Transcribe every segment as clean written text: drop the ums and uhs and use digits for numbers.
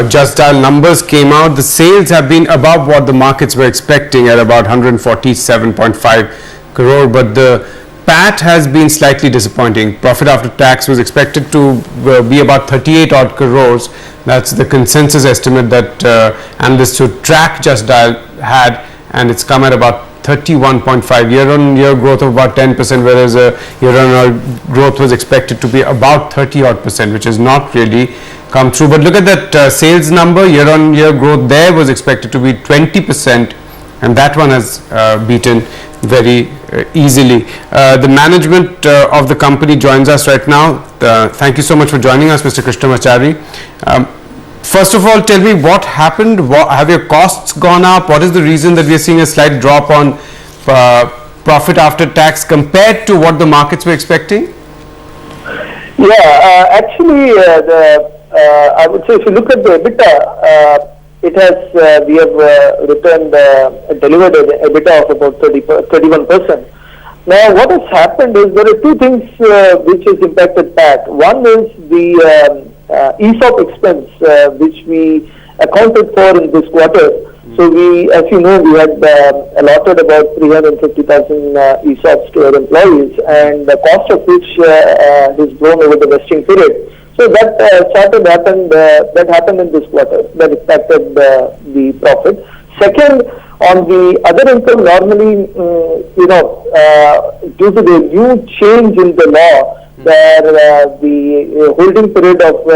Just Dial numbers came out. The sales have been above what the markets were expecting at about 147.5 crore, but the PAT has been slightly disappointing. Profit after tax was expected to be about 38 odd crores. That's the consensus estimate that analysts who track Just Dial had, and it's come at about 31.5, year-on-year growth of about 10%, whereas year-on-year growth was expected to be about 30 odd percent, which has not really come through. But look at that sales number. Year-on-year growth there was expected to be 20%, and that one has beaten very easily. The management of the company joins us right now. Thank you so much for joining us, Mr. Krishnamachari. First of all, tell me what happened. Have your costs gone up? What is the reason that we are seeing a slight drop on profit after tax compared to what the markets were expecting? Yeah, actually, I would say if you look at the EBITDA, we have delivered an EBITDA of about 31%. Now, what has happened is there are two things which has impacted PAT. One is the ESOP expense, which we accounted for in this quarter. So we, as you know, we had allotted about 350,000 ESOPs to our employees, and the cost of which has grown over the vesting period. So that happened in this quarter. That impacted the profit. Second, on the other income, normally, due to the new change in the law, where the holding period of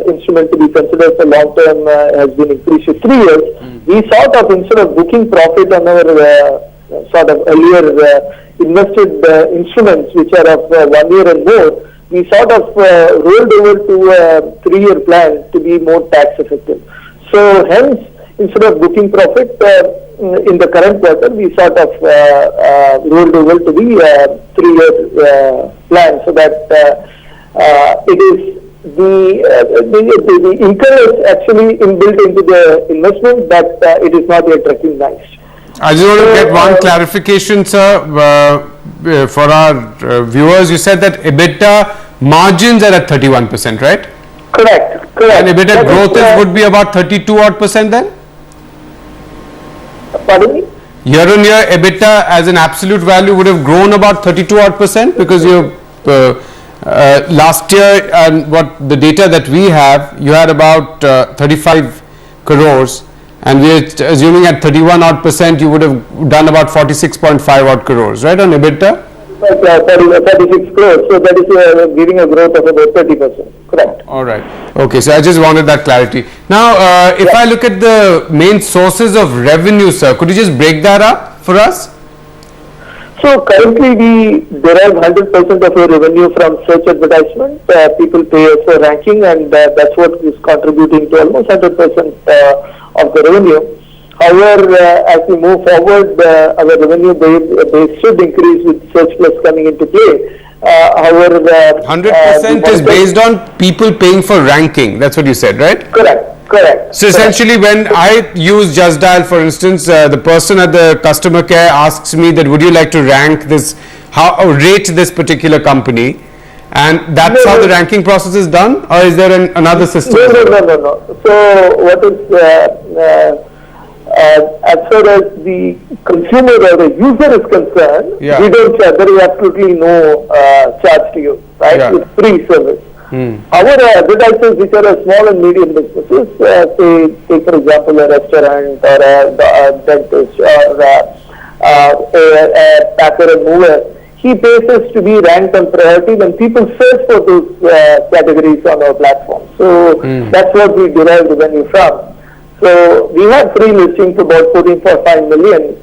instrument to be considered for long term has been increased to 3 years, we sort of, instead of booking profit on our sort of earlier invested instruments, which are of 1 year and more, we sort of rolled over to a 3-year plan to be more tax effective. So hence, instead of booking profit in the current quarter, we sort of rolled over to the 3-year plan, so that it is the income is actually inbuilt into the investment, but it is not yet recognized. I just want to get one clarification, sir, for our viewers. You said that EBITDA margins are at 31%, right? Correct. And EBITDA growth would be about 32 odd percent then? Pardon me? Year-on-year EBITDA as an absolute value would have grown about 32 odd percent, because you last year, and what the data that we have, you had about 35 crores, and we are assuming at 31 odd percent you would have done about 46.5 odd crores, right, on EBITDA? 36 crores, so that is giving a growth of about 30%, correct. All right. Okay, so I just wanted that clarity. Now, if I look at the main sources of revenue, sir, could you just break that up for us? So currently we derive 100% of our revenue from search advertisement. People pay us for ranking, and that's what is contributing to almost 100% of the revenue. However, as we move forward, our revenue base should increase with Search Plus coming into play. However, 100% is based on people paying for ranking. That's what you said, right? Correct. So essentially, when I use Just Dial, for instance, the person at the customer care asks me that, would you like to rank this, rate this particular company, and that's how the ranking process is done, or is there another system? No. So what is as far as the consumer or the user is concerned, we don't charge. There is absolutely no charge to you, right? Yeah. It's free service. Our advertisers, which are small and medium businesses, say for example a restaurant or a dentist or a packer and mover, he pays us to be ranked on priority when people search for those categories on our platform. So that's what we derive revenue from. So we have free listings, about 14.5 million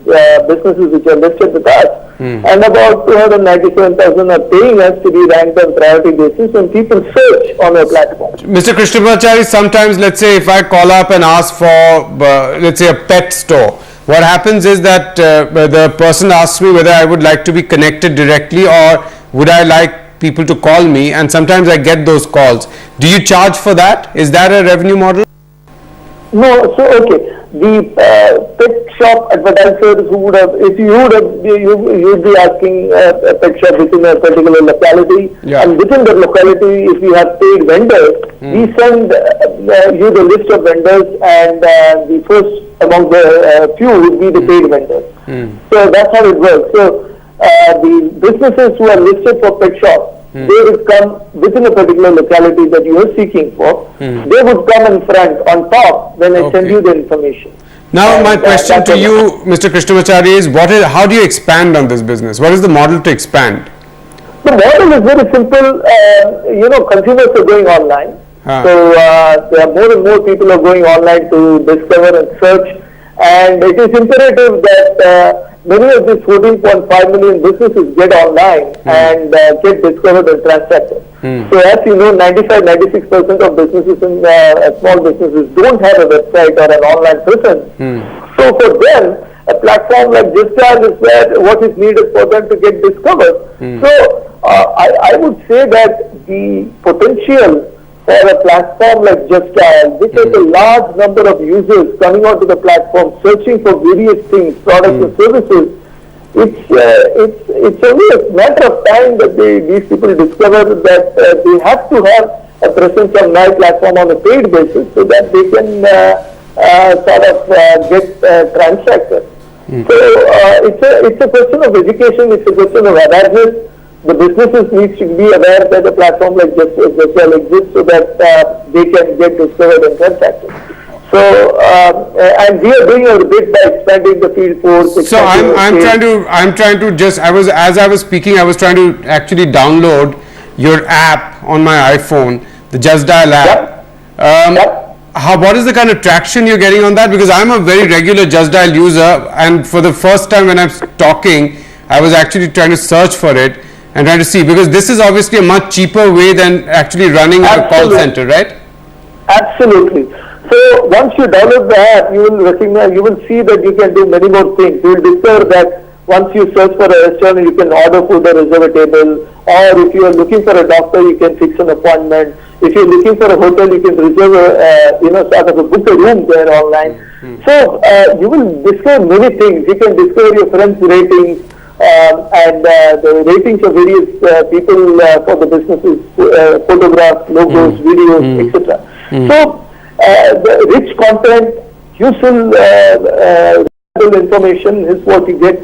businesses which are listed with us, and about 297,000 are paying us to be ranked on priority basis when people search on our platform. Mr. Krishnamachari, sometimes, let's say, if I call up and ask for, let's say, a pet store, what happens is that the person asks me whether I would like to be connected directly or would I like people to call me, and sometimes I get those calls. Do you charge for that? Is that a revenue model? No, so okay. The pet shop advertisers who would have, if you would have, you would be asking a pet shop within a particular locality, and within the locality, if you have paid vendors, we send you the list of vendors, and the first among the few would be the paid vendors. So that's how it works. So the businesses who are listed for pet shop, they would come within a particular locality that you are seeking for. They would come in front on top when I send you the information. Now, And, my question that's to all. you, Mr. Krishnamacharya, is how do you expand on this business? What is the model to expand? The model is very simple. Consumers are going online. So there are more and more people are going online to discover and search. And it is imperative that many of these 14.5 million businesses get online and get discovered and transacted. So as you know, 95-96% of businesses and small businesses don't have a website or an online presence. So for them, a platform like Just Dial is where what is needed for them to get discovered. So I would say that the potential for a platform like Just Dial, which has a large number of users coming onto the platform, searching for various things, products and services, it's only a matter of time that these people discover that they have to have a presence on my platform on a paid basis so that they can get transacted. So it's a question of education, it's a question of awareness. The businesses need to be aware that a platform like Just Dial exists so that they can get discovered and transacted. So, and we are doing our bit by expanding the field force. So I'm trying to just, as I was speaking, I was trying to actually download your app on my iPhone, the Just Dial app. What is the kind of traction you're getting on that? Because I'm a very regular Just Dial user, and for the first time when I'm talking, I was actually trying to search for it and trying to see, because this is obviously a much cheaper way than actually running a call center, right? Absolutely. So once you download the app, you will see that you can do many more things. You will discover that once you search for a restaurant, you can order food or reserve a table, or if you are looking for a doctor, you can fix an appointment. If you're looking for a hotel, you can reserve book a room there online. So you will discover many things. You can discover your friends' ratings and the ratings of various people for the businesses, photographs, logos, videos, etc. So the rich content, useful information is what you get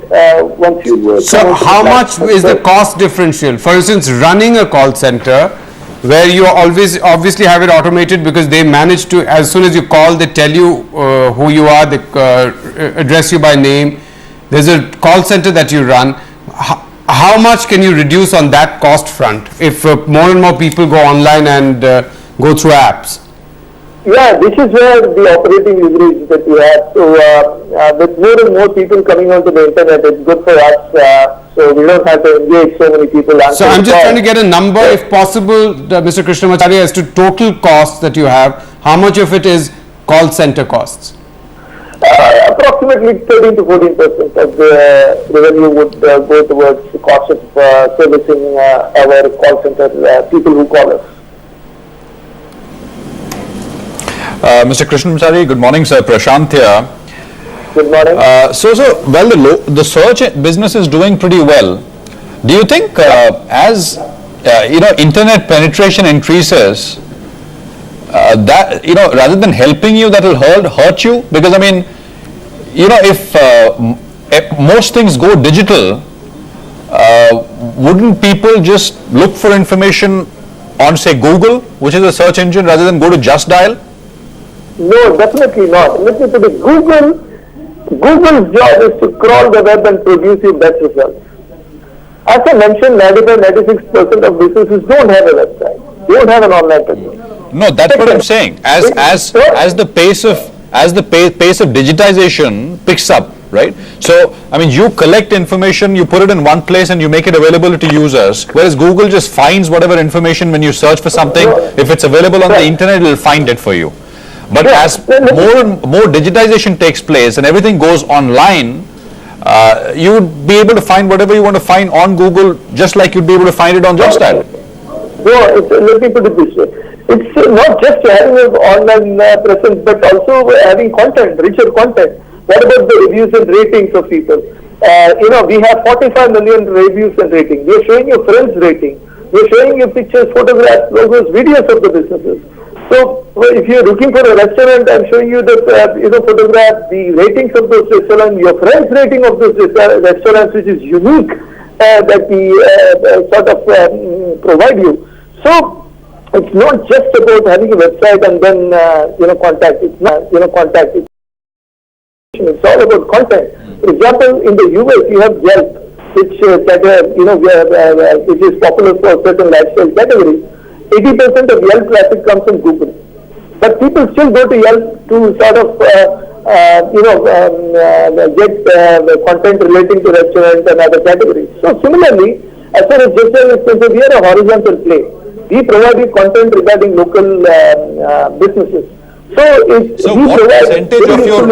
once you. So how much is the cost differential? For instance, running a call center, where you always obviously have it automated because they manage to, as soon as you call, they tell you who you are, they address you by name. There's a call center that you run. How much can you reduce on that cost front if more and more people go online and go through apps? Yeah, this is where the operating leverage that we have. So with more and more people coming onto the internet, it's good for us. So we don't have to engage so many people. So I'm just trying to get a number, if possible, Mr. Krishnamacharya, as to total costs that you have. How much of it is call center costs? Approximately 13 to 14% of the revenue would go towards the cost of servicing our call center people who call us. Mr. Krishnamacharya, good morning, sir. Prashant here. Good morning. The search business is doing pretty well. Do you think as internet penetration increases, that rather than helping you, that will hurt you? Because I mean, if most things go digital, wouldn't people just look for information on, say, Google, which is a search engine, rather than go to Just Dial? No, definitely not. Let me put it. Google's job is to crawl the web and produce you best results. As I mentioned, 95-96% of businesses don't have a website. They don't have an online presence. No, that's what I'm saying. As the pace of digitization picks up, right? So, I mean, you collect information, you put it in one place, and you make it available to users. Whereas Google just finds whatever information when you search for something. If it's available on the internet, it will find it for you. But as more and more digitization takes place and everything goes online, you would be able to find whatever you want to find on Google, just like you'd be able to find it on Just Dial. No, let me put it this way. It's not just having an online presence, but also having content, richer content. What about the reviews and ratings of people? We have 45 million reviews and ratings. We are showing you friends' rating. We are showing you pictures, photographs, logos, videos of the businesses. So if you're looking for a restaurant, I'm showing you the photograph, the ratings of those restaurants, your friend's rating of those restaurants, which is unique, that we sort of provide you. So it's not just about having a website and then contact. It's not contact. It's all about content. For example, in the US, you have Yelp, which which is popular for certain lifestyle categories. 80% of Yelp traffic comes from Google, but people still go to Yelp to sort of get the content relating to restaurants and other categories. So similarly, as far as Just is concerned, we are a horizontal play. We provide you content regarding local businesses. So what percentage of your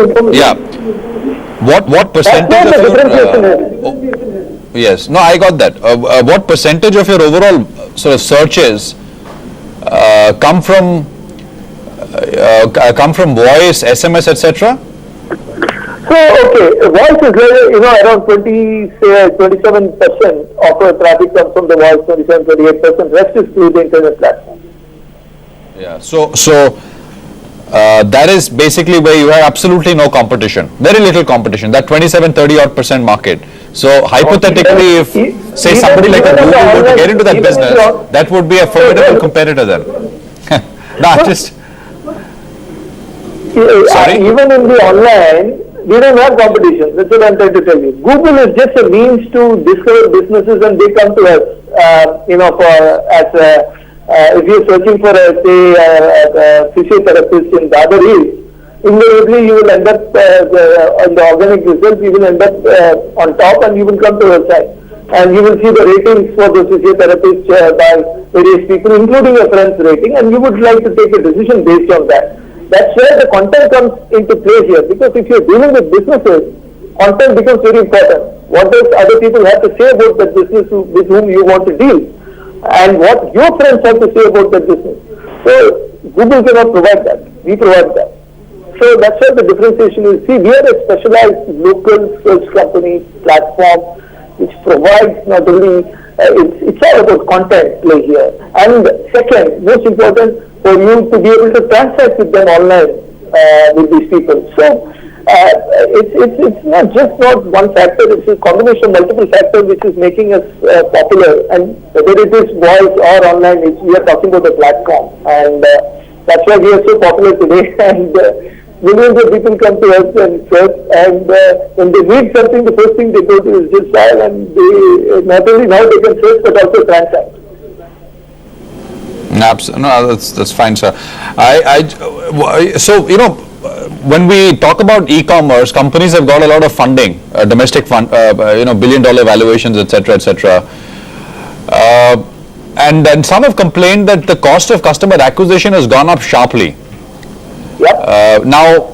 what percentage of your yes, no, I got that. What percentage of your overall sort of searches come from voice, SMS, etc.? So voice is around 27% of our traffic comes from the voice, 27-28%. Rest is through the internet platform. Yeah. So that is basically where you have absolutely no competition, very little competition. That 27-30% market. So hypothetically, if say somebody like a Google were to get into that business, that would be a formidable competitor then. Sorry? Even in the online, we don't have competition. That's what I'm trying to tell you. Google is just a means to discover businesses, and they come to us. If you're searching for a physiotherapist in Dadar East, invariably you will end up on the organic results. You will end up on top, and you will come to our site, and you will see the ratings for the physiotherapist by various people, including your friend's rating, and you would like to take a decision based on that. That's where the content comes into play here, because if you're dealing with businesses, content becomes very important. What does other people have to say about that business with whom you want to deal, and what your friends have to say about that business? So Google cannot provide that. We provide that. So that's where the differentiation is. See, we are a specialized local search company platform which provides not only, it's all about content play here. And second, most important, for you to be able to transact with them online with these people. So it's not one factor, it's a combination of multiple factors which is making us popular. And whether it is voice or online, we are talking about the platform. And that's why we are so popular today. And millions of people come to us and search, and when they need something, the first thing they go to is Just Dial, and they not only now they can search but also transact. No, that's fine, sir. So when we talk about e-commerce, companies have got a lot of funding, domestic fund, billion-dollar valuations, etc., and then some have complained that the cost of customer acquisition has gone up sharply. Yep. Now,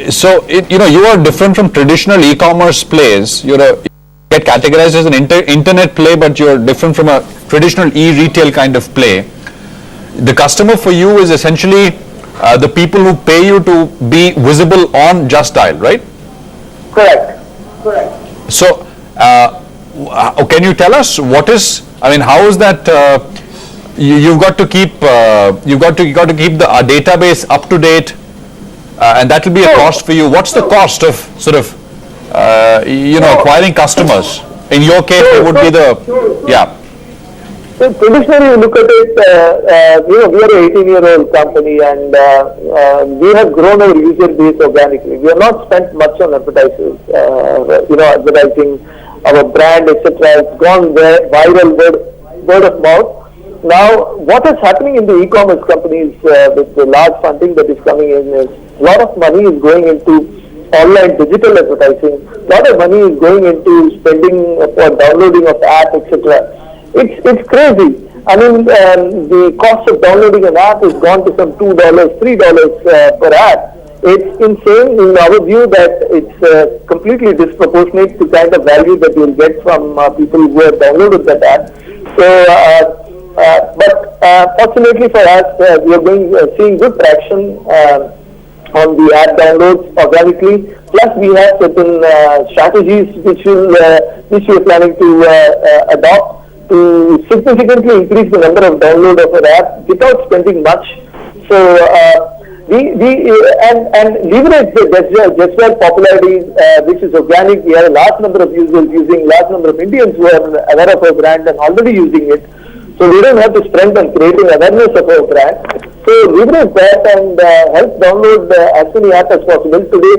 so you are different from traditional e-commerce plays. You get categorized as an internet play, but you're different from a traditional e-retail kind of play. The customer for you is essentially the people who pay you to be visible on Just Dial, right? Correct. So, can you tell us how is that? You've got to keep the database up to date, and that will be a cost for you. What's the cost of sort of acquiring customers? In your case, it would be So traditionally, you look at it, we are an 18-year-old company, and we have grown our user base organically. We have not spent much on advertising, advertising our brand, etc. It's gone viral, word of mouth. Now, what is happening in the e-commerce companies with the large funding that is coming in is a lot of money is going into online digital advertising. A lot of money is going into spending for downloading of app, etc. It's crazy. I mean, the cost of downloading an app has gone to some $2, $3 per app. It's insane in our view that it's completely disproportionate to kind of value that you'll get from people who have downloaded that app. So, but fortunately for us, we are seeing good traction on the app downloads organically. Plus, we have certain strategies which we are planning to adopt to significantly increase the number of download of an app without spending much. So and leverage the Justwell popularity, which is organic. We have a large number of users using, large number of Indians who are aware of our brand and already using it. So we don't have to spend on creating awareness of our brand. So leverage that and help download as many apps as possible. Today,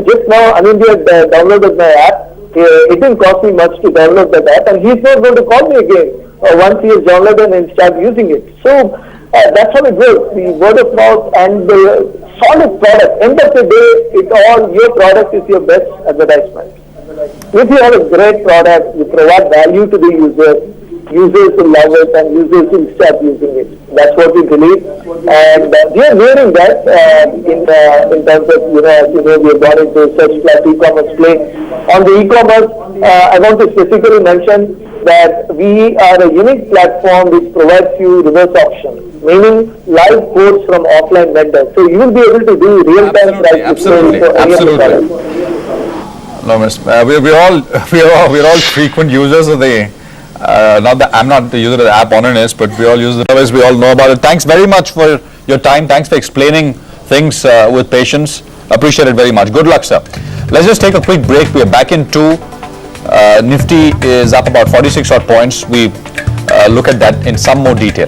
just now Anindya downloaded my app. It didn't cost me much to download that app, and he's not going to call me again once he has downloaded and start using it. So that's how it works. The word of mouth and the solid product. End of the day, your product is your best advertisement. If you have a great product, you provide value to the user. Users will love it and users will start using it. That's what we believe, and we are hearing that in terms of, as you know, we have gone into search plus e-commerce play. On the e-commerce, I want to specifically mention that we are a unique platform which provides you reverse auction, meaning live quotes from offline vendors. So you will be able to do real-time price Absolutely. discovery for any of the Absolutely. products. No, miss. We're all frequent users of the. Not that I'm not the user of the app, Honest, but we all use the service. We all know about it. Thanks very much for your time. Thanks for explaining things with patience. Appreciate it very much. Good luck, sir. Let's just take a quick break. We are back in 2. Nifty is up about 46 odd points. We look at that in some more detail.